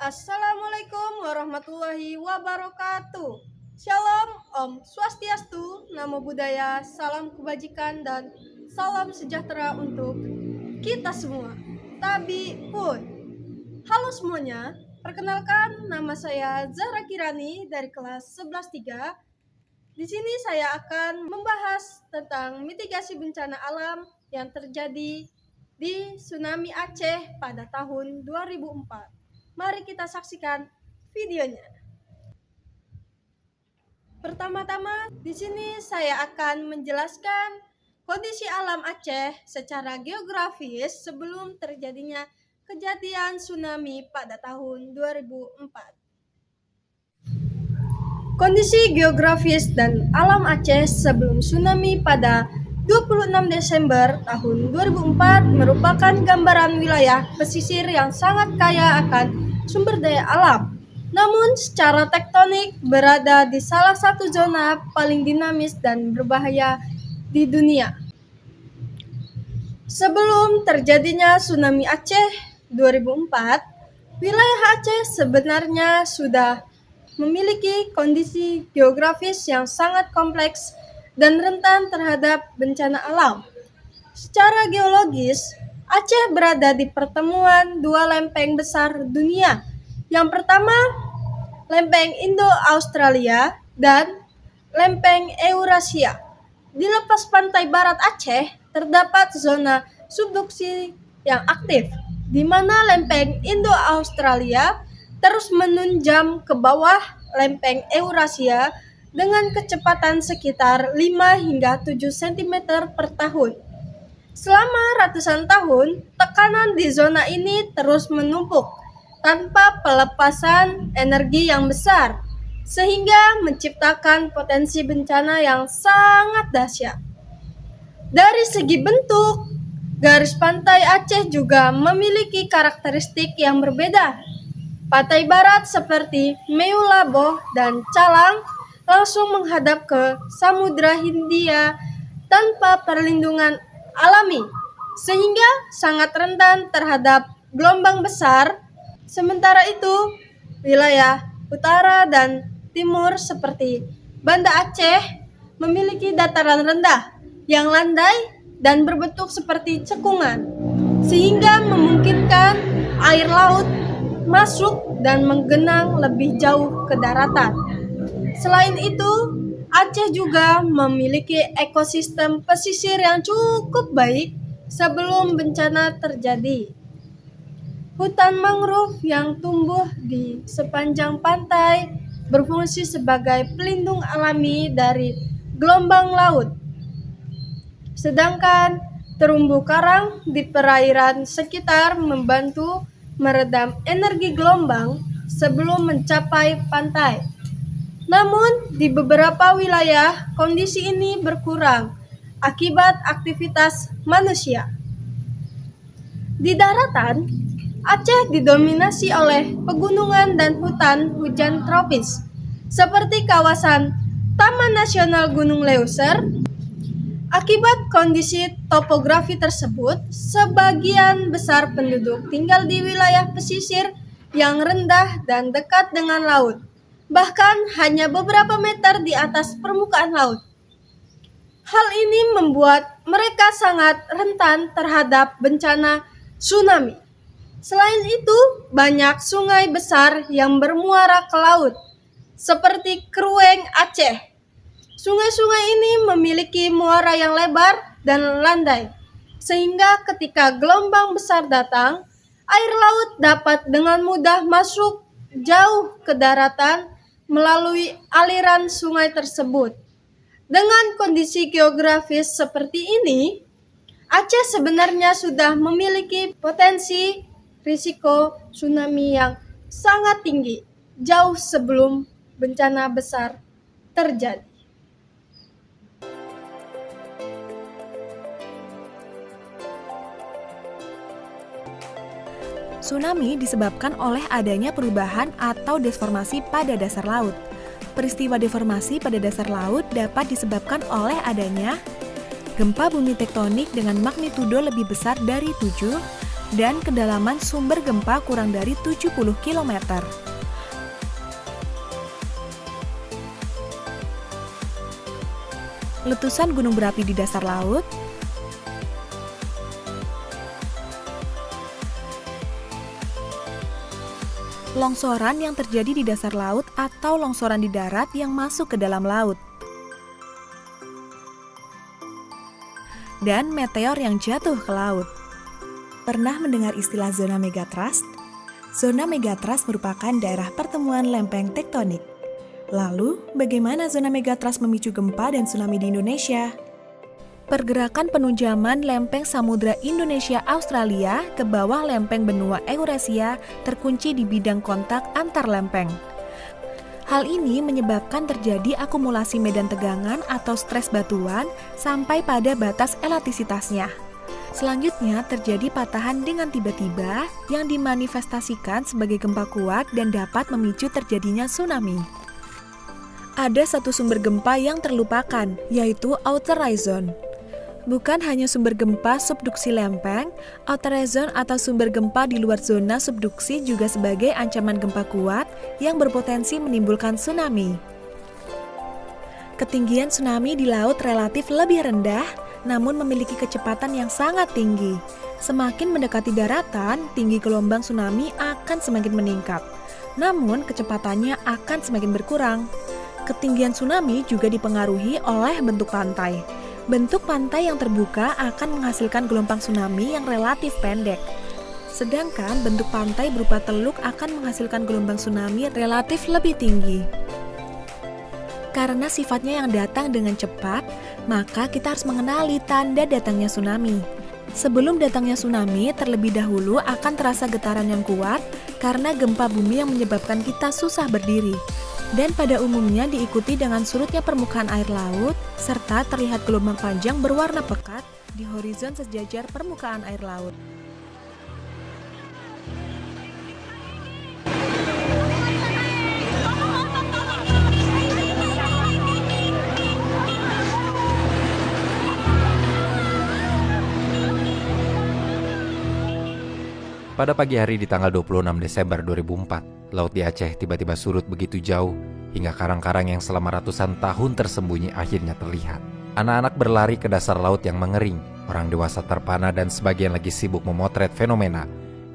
Assalamualaikum warahmatullahi wabarakatuh. Shalom, Om Swastiastu, Namo Buddhaya, salam kebajikan dan salam sejahtera untuk kita semua. Tabi pun. Halo semuanya, perkenalkan nama saya Zahra Kirani dari kelas 11-3. Di sini saya akan membahas tentang mitigasi bencana alam yang terjadi di tsunami Aceh pada tahun 2004. Mari kita saksikan videonya. Pertama-tama, di sini saya akan menjelaskan kondisi alam Aceh secara geografis sebelum terjadinya kejadian tsunami pada tahun 2004. Kondisi geografis dan alam Aceh sebelum tsunami pada 26 Desember tahun 2004 merupakan gambaran wilayah pesisir yang sangat kaya akan sumber daya alam, namun secara tektonik berada di salah satu zona paling dinamis dan berbahaya di dunia. Sebelum terjadinya tsunami Aceh 2004, wilayah Aceh sebenarnya sudah memiliki kondisi geografis yang sangat kompleks dan rentan terhadap bencana alam. Secara geologis, Aceh berada di pertemuan dua lempeng besar dunia. Yang pertama, lempeng Indo-Australia dan lempeng Eurasia. Di lepas pantai barat Aceh terdapat zona subduksi yang aktif, di mana lempeng Indo-Australia terus menunjam ke bawah lempeng Eurasia dengan kecepatan sekitar 5 hingga 7 cm per tahun. Selama ratusan tahun, tekanan di zona ini terus menumpuk tanpa pelepasan energi yang besar, sehingga menciptakan potensi bencana yang sangat dahsyat. Dari segi bentuk, garis pantai Aceh juga memiliki karakteristik yang berbeda. Pantai barat seperti Meulaboh dan Calang langsung menghadap ke Samudra Hindia tanpa perlindungan alami, sehingga sangat rentan terhadap gelombang besar. Sementara itu, wilayah utara dan timur seperti Banda Aceh memiliki dataran rendah yang landai dan berbentuk seperti cekungan, sehingga memungkinkan air laut masuk dan menggenang lebih jauh ke daratan. Selain itu, Aceh juga memiliki ekosistem pesisir yang cukup baik sebelum bencana terjadi. Hutan mangrove yang tumbuh di sepanjang pantai berfungsi sebagai pelindung alami dari gelombang laut. Sedangkan terumbu karang di perairan sekitar membantu meredam energi gelombang sebelum mencapai pantai. Namun, di beberapa wilayah, kondisi ini berkurang akibat aktivitas manusia. Di daratan, Aceh didominasi oleh pegunungan dan hutan hujan tropis, seperti kawasan Taman Nasional Gunung Leuser. Akibat kondisi topografi tersebut, sebagian besar penduduk tinggal di wilayah pesisir yang rendah dan dekat dengan laut, bahkan hanya beberapa meter di atas permukaan laut. Hal ini membuat mereka sangat rentan terhadap bencana tsunami. Selain itu, banyak sungai besar yang bermuara ke laut, seperti Krueng Aceh. Sungai-sungai ini memiliki muara yang lebar dan landai, sehingga ketika gelombang besar datang, air laut dapat dengan mudah masuk jauh ke daratan melalui aliran sungai tersebut. Dengan kondisi geografis seperti ini, Aceh sebenarnya sudah memiliki potensi risiko tsunami yang sangat tinggi jauh sebelum bencana besar terjadi. Tsunami disebabkan oleh adanya perubahan atau deformasi pada dasar laut. Peristiwa deformasi pada dasar laut dapat disebabkan oleh adanya gempa bumi tektonik dengan magnitudo lebih besar dari 7, dan kedalaman sumber gempa kurang dari 70 km. Letusan gunung berapi di dasar laut, longsoran yang terjadi di dasar laut atau longsoran di darat yang masuk ke dalam laut, dan meteor yang jatuh ke laut. Pernah mendengar istilah zona megatrust? Zona megatrust merupakan daerah pertemuan lempeng tektonik. Lalu, bagaimana zona megatrust memicu gempa dan tsunami di Indonesia? Pergerakan penunjaman lempeng Samudra Indonesia-Australia ke bawah lempeng benua Eurasia terkunci di bidang kontak antar lempeng. Hal ini menyebabkan terjadi akumulasi medan tegangan atau stres batuan sampai pada batas elastisitasnya. Selanjutnya terjadi patahan dengan tiba-tiba yang dimanifestasikan sebagai gempa kuat dan dapat memicu terjadinya tsunami. Ada satu sumber gempa yang terlupakan, yaitu outer ray zone. Bukan hanya sumber gempa subduksi lempeng, outer ray zone atau sumber gempa di luar zona subduksi juga sebagai ancaman gempa kuat yang berpotensi menimbulkan tsunami. Ketinggian tsunami di laut relatif lebih rendah, namun memiliki kecepatan yang sangat tinggi. Semakin mendekati daratan, tinggi gelombang tsunami akan semakin meningkat. Namun, kecepatannya akan semakin berkurang. Ketinggian tsunami juga dipengaruhi oleh bentuk pantai. Bentuk pantai yang terbuka akan menghasilkan gelombang tsunami yang relatif pendek. Sedangkan bentuk pantai berupa teluk akan menghasilkan gelombang tsunami relatif lebih tinggi. Karena sifatnya yang datang dengan cepat, maka kita harus mengenali tanda datangnya tsunami. Sebelum datangnya tsunami, terlebih dahulu akan terasa getaran yang kuat karena gempa bumi yang menyebabkan kita susah berdiri. Dan pada umumnya diikuti dengan surutnya permukaan air laut, serta terlihat gelombang panjang berwarna pekat di horizon sejajar permukaan air laut. Pada pagi hari di tanggal 26 Desember 2004, laut di Aceh tiba-tiba surut begitu jauh hingga karang-karang yang selama ratusan tahun tersembunyi akhirnya terlihat. Anak-anak berlari ke dasar laut yang mengering, orang dewasa terpana dan sebagian lagi sibuk memotret fenomena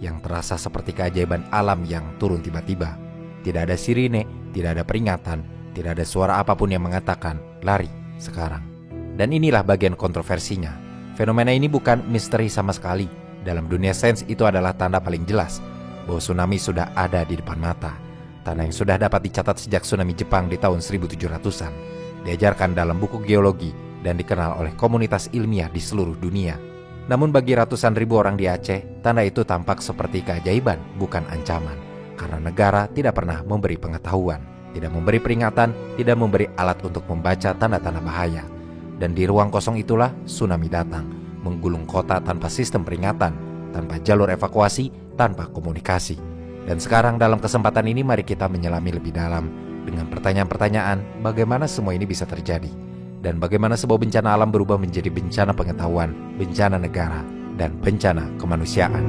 yang terasa seperti keajaiban alam yang turun tiba-tiba. Tidak ada sirine, tidak ada peringatan, tidak ada suara apapun yang mengatakan, lari sekarang. Dan inilah bagian kontroversinya. Fenomena ini bukan misteri sama sekali. Dalam dunia sains itu adalah tanda paling jelas bahwa tsunami sudah ada di depan mata. Tanda yang sudah dapat dicatat sejak tsunami Jepang di tahun 1700-an. Diajarkan dalam buku geologi dan dikenal oleh komunitas ilmiah di seluruh dunia. Namun bagi ratusan ribu orang di Aceh, tanda itu tampak seperti keajaiban, bukan ancaman. Karena negara tidak pernah memberi pengetahuan, tidak memberi peringatan, tidak memberi alat untuk membaca tanda-tanda bahaya. Dan di ruang kosong itulah tsunami datang, menggulung kota tanpa sistem peringatan, tanpa jalur evakuasi, tanpa komunikasi. Dan sekarang dalam kesempatan ini mari kita menyelami lebih dalam dengan pertanyaan-pertanyaan bagaimana semua ini bisa terjadi dan bagaimana sebuah bencana alam berubah menjadi bencana pengetahuan, bencana negara, dan bencana kemanusiaan.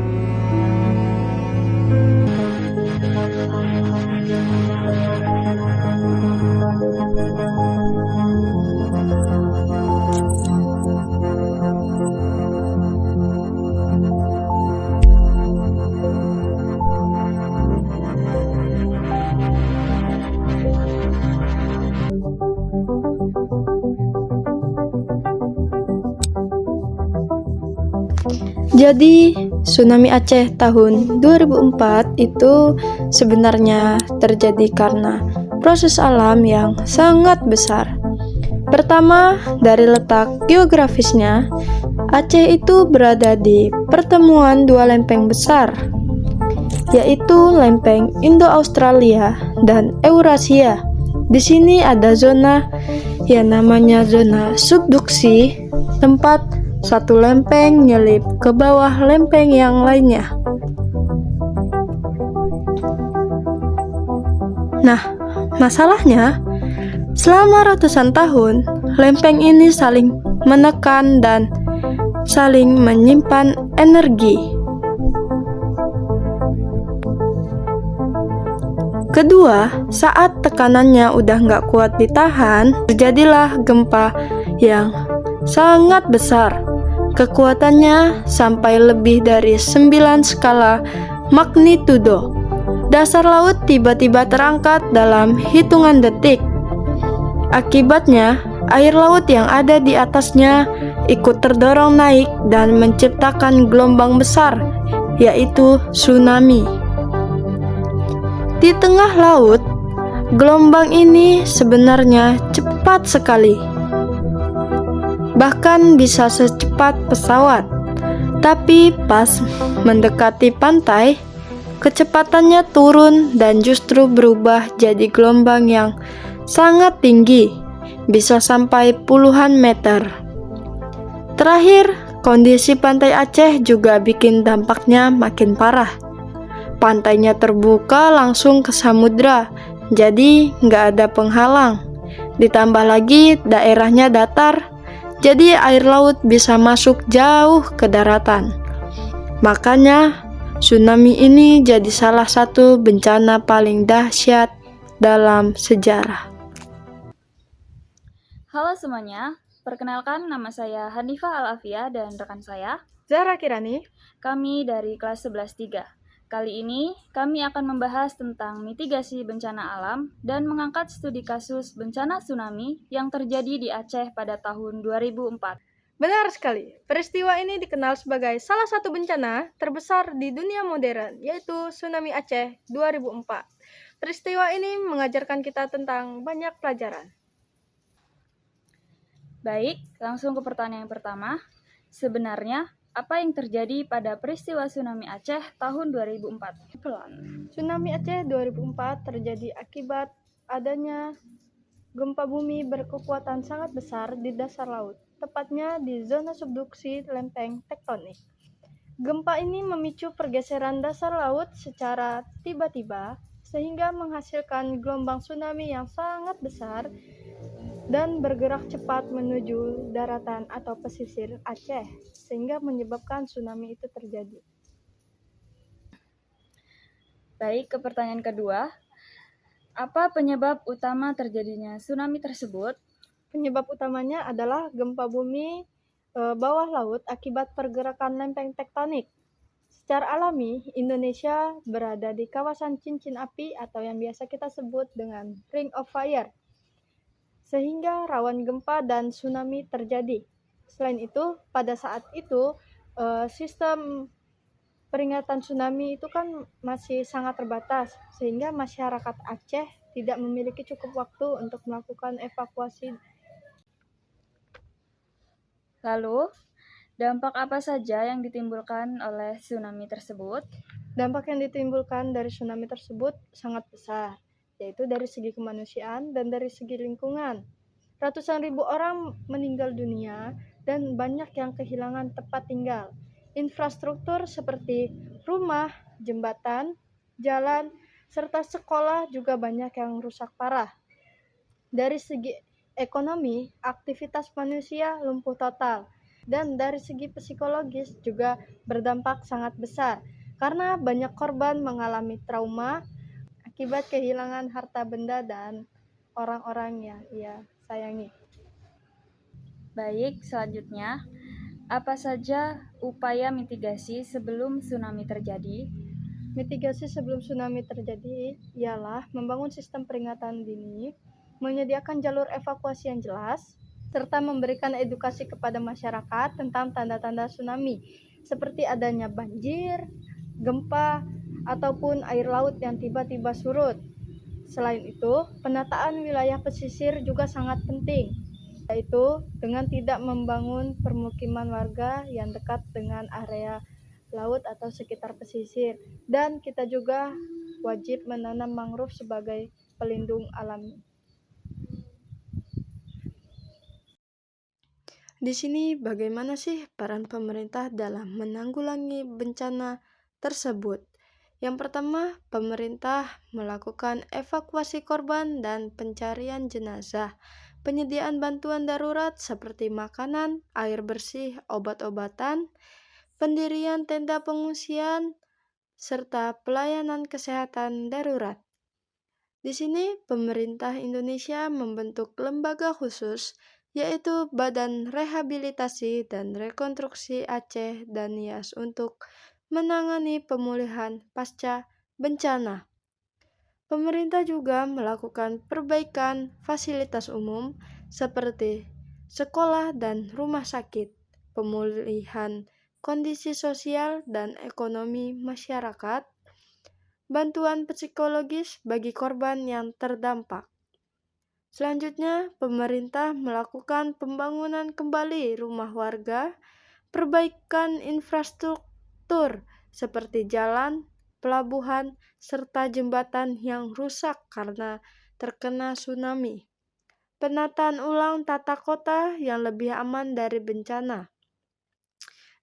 Jadi, tsunami Aceh tahun 2004 itu sebenarnya terjadi karena proses alam yang sangat besar. Pertama, dari letak geografisnya, Aceh itu berada di pertemuan dua lempeng besar, yaitu lempeng Indo-Australia dan Eurasia. Di sini ada zona yang namanya zona subduksi, tempat satu lempeng nyelip ke bawah lempeng yang lainnya. Nah, masalahnya, selama ratusan tahun, lempeng ini saling menekan dan saling menyimpan energi. Kedua, saat tekanannya udah nggak kuat ditahan, terjadilah gempa yang sangat besar. Kekuatannya sampai lebih dari 9 skala magnitudo. Dasar laut tiba-tiba terangkat dalam hitungan detik. Akibatnya, air laut yang ada di atasnya ikut terdorong naik dan menciptakan gelombang besar, yaitu tsunami. Di tengah laut, gelombang ini sebenarnya cepat sekali. Bahkan bisa secepat pesawat. Tapi pas mendekati pantai, kecepatannya turun dan justru berubah jadi gelombang yang sangat tinggi, bisa sampai puluhan meter. Terakhir, kondisi pantai Aceh juga bikin dampaknya makin parah. Pantainya terbuka langsung ke samudra, jadi nggak ada penghalang. Ditambah lagi daerahnya datar, jadi air laut bisa masuk jauh ke daratan. Makanya, tsunami ini jadi salah satu bencana paling dahsyat dalam sejarah. Halo semuanya, perkenalkan nama saya Hanifah Al-Afia dan rekan saya. Zahra Kirani, Kami dari kelas 11-3. Kali ini kami akan membahas tentang mitigasi bencana alam dan mengangkat studi kasus bencana tsunami yang terjadi di Aceh pada tahun 2004. benar sekali. Peristiwa ini dikenal sebagai salah satu bencana terbesar di dunia modern, yaitu tsunami Aceh 2004. Peristiwa ini mengajarkan kita tentang banyak pelajaran. Baik, langsung ke pertanyaan yang pertama. Sebenarnya, apa yang terjadi pada peristiwa tsunami Aceh tahun 2004? Tsunami Aceh 2004 terjadi akibat adanya gempa bumi berkekuatan sangat besar di dasar laut, tepatnya di zona subduksi lempeng tektonik. Gempa ini memicu pergeseran dasar laut secara tiba-tiba sehingga menghasilkan gelombang tsunami yang sangat besar dan bergerak cepat menuju daratan atau pesisir Aceh, sehingga menyebabkan tsunami itu terjadi. Baik, ke pertanyaan kedua. Apa penyebab utama terjadinya tsunami tersebut? Penyebab utamanya adalah gempa bumi bawah laut akibat pergerakan lempeng tektonik. Secara alami, Indonesia berada di kawasan cincin api atau yang biasa kita sebut dengan Ring of Fire, sehingga rawan gempa dan tsunami terjadi. Selain itu, pada saat itu sistem peringatan tsunami itu kan masih sangat terbatas, sehingga masyarakat Aceh tidak memiliki cukup waktu untuk melakukan evakuasi. Lalu, dampak apa saja yang ditimbulkan oleh tsunami tersebut? Dampak yang ditimbulkan dari tsunami tersebut sangat besar, yaitu dari segi kemanusiaan dan dari segi lingkungan. Ratusan ribu orang meninggal dunia dan banyak yang kehilangan tempat tinggal. Infrastruktur seperti rumah, jembatan, jalan, serta sekolah juga banyak yang rusak parah. Dari segi ekonomi, aktivitas manusia lumpuh total. Dan dari segi psikologis juga berdampak sangat besar, karena banyak korban mengalami trauma akibat kehilangan harta benda dan orang-orang yang ia sayangi. Baik, selanjutnya, apa saja upaya mitigasi sebelum tsunami terjadi? Mitigasi sebelum tsunami terjadi ialah membangun sistem peringatan dini, menyediakan jalur evakuasi yang jelas, serta memberikan edukasi kepada masyarakat tentang tanda-tanda tsunami, seperti adanya banjir, gempa, ataupun air laut yang tiba-tiba surut. Selain itu, penataan wilayah pesisir juga sangat penting, yaitu dengan tidak membangun permukiman warga yang dekat dengan area laut atau sekitar pesisir. Dan kita juga wajib menanam mangrove sebagai pelindung alami. Di sini bagaimana sih peran pemerintah dalam menanggulangi bencana tersebut? Yang pertama, pemerintah melakukan evakuasi korban dan pencarian jenazah, penyediaan bantuan darurat seperti makanan, air bersih, obat-obatan, pendirian tenda pengungsian, serta pelayanan kesehatan darurat. Di sini, pemerintah Indonesia membentuk lembaga khusus, yaitu Badan Rehabilitasi dan Rekonstruksi Aceh dan Nias untuk menangani pemulihan pasca bencana. Pemerintah juga melakukan perbaikan fasilitas umum seperti sekolah dan rumah sakit, pemulihan kondisi sosial dan ekonomi masyarakat, bantuan psikologis bagi korban yang terdampak. Selanjutnya, pemerintah melakukan pembangunan kembali rumah warga, perbaikan infrastruktur seperti jalan, pelabuhan, serta jembatan yang rusak karena terkena tsunami. Penataan ulang tata kota yang lebih aman dari bencana.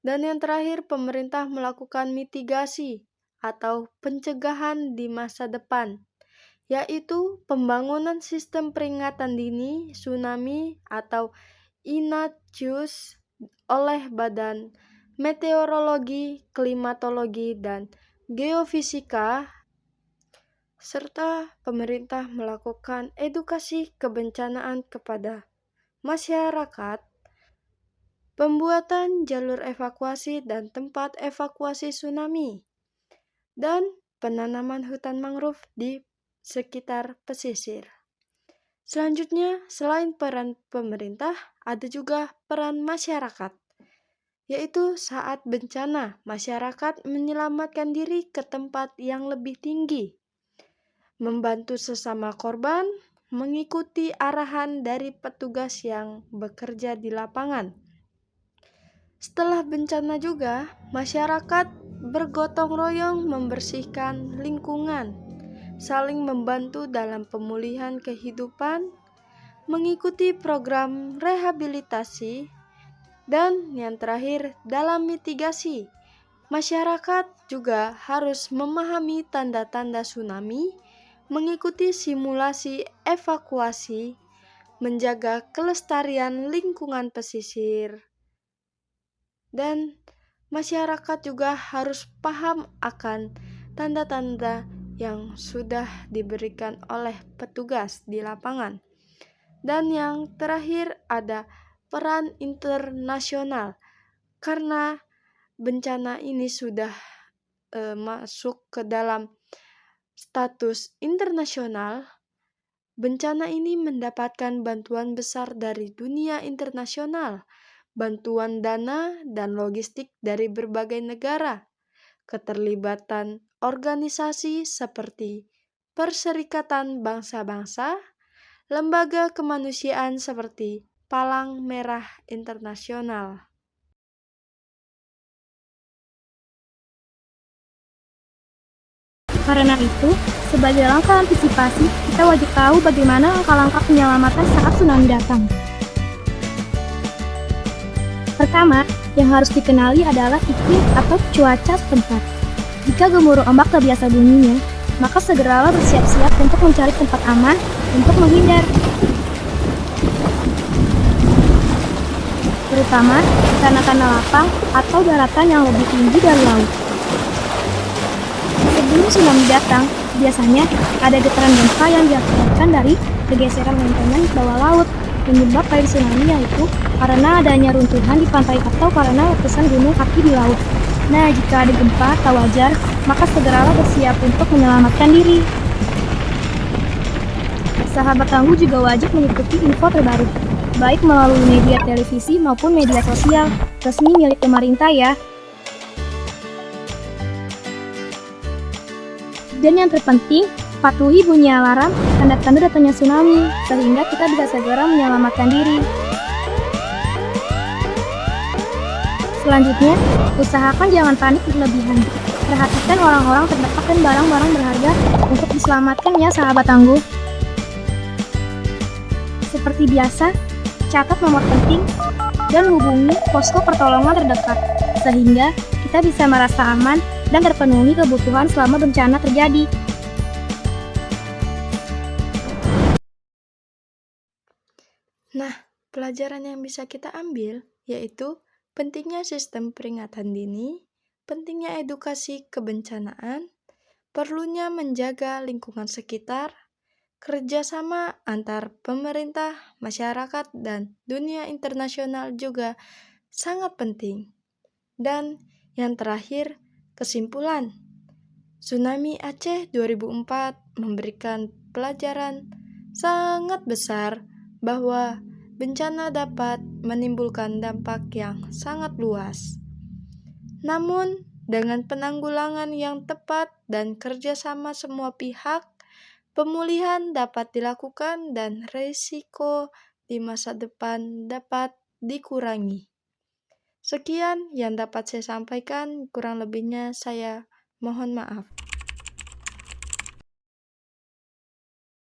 Dan yang terakhir, pemerintah melakukan mitigasi atau pencegahan di masa depan, yaitu pembangunan sistem peringatan dini tsunami atau INATJUS oleh Badan Meteorologi, Klimatologi, dan Geofisika, serta pemerintah melakukan edukasi kebencanaan kepada masyarakat, pembuatan jalur evakuasi dan tempat evakuasi tsunami, dan penanaman hutan mangrove di sekitar pesisir. Selanjutnya, selain peran pemerintah, ada juga peran masyarakat, yaitu saat bencana, masyarakat menyelamatkan diri ke tempat yang lebih tinggi, membantu sesama korban, mengikuti arahan dari petugas yang bekerja di lapangan. Setelah bencana juga, masyarakat bergotong royong membersihkan lingkungan, saling membantu dalam pemulihan kehidupan, mengikuti program rehabilitasi, dan yang terakhir dalam mitigasi. Masyarakat juga harus memahami tanda-tanda tsunami, mengikuti simulasi evakuasi, menjaga kelestarian lingkungan pesisir, dan masyarakat juga harus paham akan tanda-tanda yang sudah diberikan oleh petugas di lapangan. Dan yang terakhir ada peran internasional, karena bencana ini sudah masuk ke dalam status internasional. Bencana ini mendapatkan bantuan besar dari dunia internasional, bantuan dana dan logistik dari berbagai negara, keterlibatan organisasi seperti Perserikatan Bangsa-Bangsa, lembaga kemanusiaan seperti Palang Merah Internasional. Karena itu, sebagai langkah antisipasi, kita wajib tahu bagaimana langkah-langkah penyelamatan saat tsunami datang. Pertama, yang harus dikenali adalah iklim atau cuaca setempat. Jika gemuruh ombak terbiasa bunyinya, maka segeralah bersiap-siap untuk mencari tempat aman untuk menghindar. Terutama tanah-tanah lapang atau daratan yang lebih tinggi dari laut. Sebelum tsunami datang, biasanya ada getaran gempa yang diakibatkan dari pergeseran lempengan di bawah laut. Penyebab dari tsunami yaitu karena adanya runtuhan di pantai atau karena letusan gunung api di laut. Nah, jika ada gempa tak wajar, maka segeralah bersiap untuk menyelamatkan diri. Sahabat tangguh juga wajib mengikuti info terbaru, baik melalui media televisi maupun media sosial resmi milik pemerintah ya. Dan yang terpenting, patuhi bunyi alarm tanda-tanda datangnya tsunami, sehingga kita bisa segera menyelamatkan diri. Selanjutnya, usahakan jangan panik berlebihan. Perhatikan orang-orang terdekat dan barang-barang berharga untuk diselamatkan ya sahabat tangguh. Seperti biasa, catat nomor penting dan hubungi posko pertolongan terdekat, sehingga kita bisa merasa aman dan terpenuhi kebutuhan selama bencana terjadi. Nah, pelajaran yang bisa kita ambil yaitu pentingnya sistem peringatan dini, pentingnya edukasi kebencanaan, perlunya menjaga lingkungan sekitar, kerjasama antar pemerintah, masyarakat, dan dunia internasional juga sangat penting. Dan yang terakhir, kesimpulan. Tsunami Aceh 2004 memberikan pelajaran sangat besar bahwa bencana dapat menimbulkan dampak yang sangat luas. Namun, dengan penanggulangan yang tepat dan kerjasama semua pihak, pemulihan dapat dilakukan dan risiko di masa depan dapat dikurangi. Sekian yang dapat saya sampaikan, kurang lebihnya saya mohon maaf.